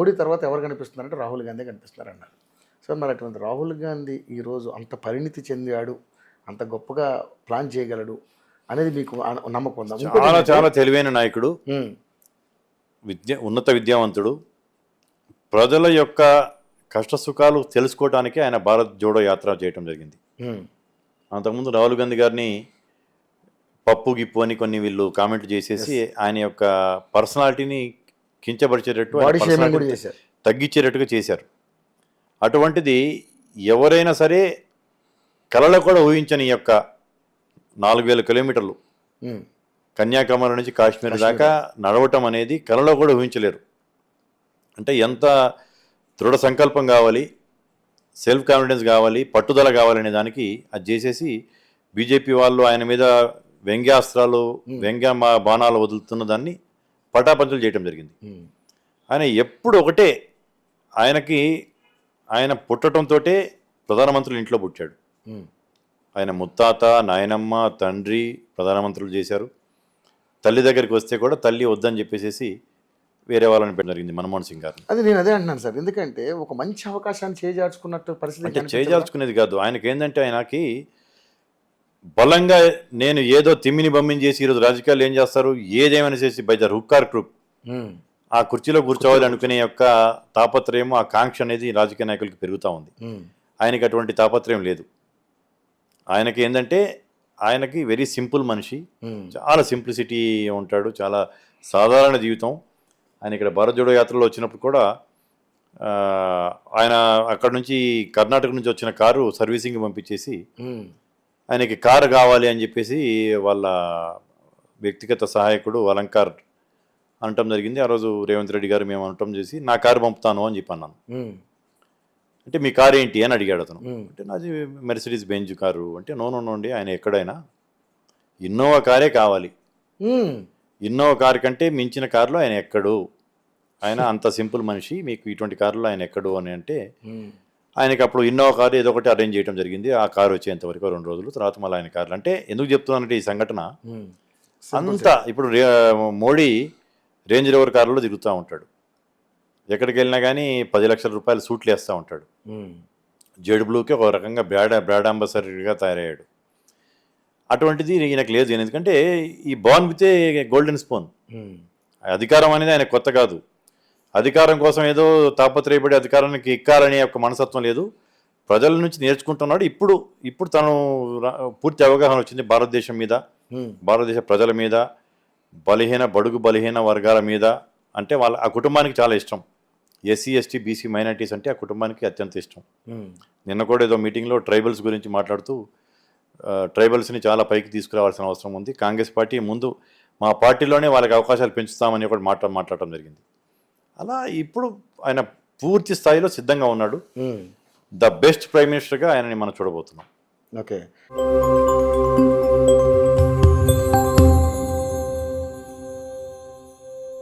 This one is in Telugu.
మోడీ తర్వాత ఎవరు కనిపిస్తున్నారంటే రాహుల్ గాంధీ కనిపిస్తున్నారు అన్నారు. సో మరి అటువంటి రాహుల్ గాంధీ ఈరోజు అంత పరిణితి చెందాడు, అంత గొప్పగా ప్లాన్ చేయగలడు అనేది మీకు నమ్మకం ఉందా? చాలా చాలా తెలివైన నాయకుడు, ఉమ్, ఉన్నత విద్యావంతుడు. ప్రజల యొక్క కష్టసుఖాలు తెలుసుకోవటానికి ఆయన భారత్ జోడో యాత్ర చేయటం జరిగింది. ఉమ్, అంతకుముందు రాహుల్ గాంధీ గారిని పప్పు గిప్పు అని కొన్ని వీళ్ళు కామెంట్ చేసేసి ఆయన యొక్క పర్సనాలిటీని కించపరిచేటట్టు, ఆయన బాడీ షేమింగ్ కూడా పర్సనాలిటీని చేశారు. తగ్గించేటట్టుగా చేశారు. అటువంటిది ఎవరైనా సరే కలలో కూడా ఊహించని యొక్క 4000 కిలోమీటర్లు ఉమ్, కన్యాకుమారి నుంచి కాశ్మీర్ దాకా నడవటం అనేది కలలో కూడా ఊహించలేరు. అంటే ఎంత దృఢ సంకల్పం కావాలి, సెల్ఫ్ కాన్ఫిడెన్స్ కావాలి, పట్టుదల కావాలనే దానికి అది చేసేసి బీజేపీ వాళ్ళు ఆయన మీద వ్యంగ్యాస్త్రాలు, బాణాలు వదులుతున్న దాన్ని పటాపంచలు చేయటం జరిగింది. ఉమ్, ఆయన ఎప్పుడు ఒకటే, ఆయన పుట్టడంతో ప్రధానమంత్రులు ఇంట్లో పుట్టాడు. ఉమ్, ఆయన ముత్తాత, నాయనమ్మ, తండ్రి ప్రధానమంత్రులు చేశారు. తల్లి దగ్గరికి వస్తే కూడా తల్లి వద్దని చెప్పేసి వేరే వాళ్ళని పెట్టడం జరిగింది, మన్మోహన్ సింగ్ గారిని. అది నేను అదే అంటున్నాను సార్. ఎందుకంటే ఒక మంచి అవకాశాన్ని చేజార్చుకున్నట్టు పరిస్థితి అంటే చేజార్చుకునేది కాదు, ఆయనకి ఏంటంటే ఆయనకి బలంగా నేను ఏదో తిమ్మిని బమ్మిని చేసి ఈరోజు రాజకీయాలు ఏం చేస్తారు, ఏదేమైనా చేసి బై ద హుక్కార్ గ్రూప్ ఆ కుర్చీలో కూర్చోవాలి అనుకునే యొక్క తాపత్రయం, ఆ కాంక్ష అనేది రాజకీయ నాయకులకి పెరుగుతూ ఉంది. ఆయనకి అటువంటి తాపత్రయం లేదు. ఆయనకి ఏంటంటే ఆయనకి వెరీ సింపుల్ మనిషి, చాలా సింప్లిసిటీ ఉంటాడు, చాలా సాధారణ జీవితం. ఆయన ఇక్కడ భారత్ జోడో యాత్రలో వచ్చినప్పుడు కూడా ఆయన అక్కడ నుంచి కర్ణాటక నుంచి వచ్చిన కారు సర్వీసింగ్ పంపించేసి ఆయనకి కారు కావాలి అని చెప్పేసి వాళ్ళ వ్యక్తిగత సహాయకుడు అలంకార్ అనటం జరిగింది. ఆ రోజు రేవంత్ రెడ్డి గారు మేము అనటం చేసి నా కారు పంపుతాను అని చెప్పి అన్నాను. అంటే మీ కారు ఏంటి అని అడిగాడు అతను. అంటే నాది మెర్సిడీస్ బెంజ్ కారు అంటే నోనండి, ఆయన ఎక్కడైనా ఇన్నోవా కారే కావాలి, ఇన్నోవా కారు కంటే మించిన కారులో ఆయన ఎక్కడు, ఆయన అంత సింపుల్ మనిషి, మీకు ఇటువంటి కారులో ఆయన ఎక్కడు అని అంటే ఆయనకి అప్పుడు ఇన్నోవా కారు ఏదో ఒకటి అరేంజ్ చేయడం జరిగింది. ఆ కారు వచ్చేంతవరకు 2 రోజులు తర్వాత మళ్ళీ ఆయన కార్లు. అంటే ఎందుకు చెప్తున్నానంటే ఈ సంఘటన అంతా ఇప్పుడు మోడీ రేంజ్ రోవర్ కారులో తిరుగుతూ ఉంటాడు, ఎక్కడికి వెళ్ళినా కానీ 10 లక్షల రూపాయలు సూట్లు వేస్తూ ఉంటాడు. జెడ్ బ్లూకి ఒక రకంగా బ్రాడ్ అంబాసిడర్గా తయారయ్యాడు. అటువంటిది ఈయనకు లేదు. ఎందుకంటే ఈ born with a golden spoon, అధికారం అనేది ఆయన కొత్త కాదు. అధికారం కోసం ఏదో తాపత్రయపడి అధికారానికి ఎక్కాలనే ఒక మనస్తత్వం లేదు. ప్రజల నుంచి నేర్చుకుంటున్నాడు. ఇప్పుడు తను పూర్తి అవగాహన వచ్చింది భారతదేశం మీద, భారతదేశ ప్రజల మీద, బడుగు బలహీన వర్గాల మీద. అంటే ఆ కుటుంబానికి చాలా ఇష్టం. ఎస్సీ ఎస్టీ బీసీ మైనారిటీస్ అంటే ఆ కుటుంబానికి అత్యంత ఇష్టం. నిన్న కూడా ఏదో మీటింగ్లో ట్రైబల్స్ గురించి మాట్లాడుతూ ట్రైబల్స్ని చాలా పైకి తీసుకురావాల్సిన అవసరం ఉంది, కాంగ్రెస్ పార్టీ ముందు మా పార్టీలోనే వాళ్ళకి అవకాశాలు పెంచుతామని ఒకటి మాట్లాడటం జరిగింది. అలా ఇప్పుడు ఆయన పూర్తి స్థాయిలో సిద్ధంగా ఉన్నాడు. ద బెస్ట్ ప్రైమ్ మినిస్టర్గా ఆయనని మనం చూడబోతున్నాం. ఓకే.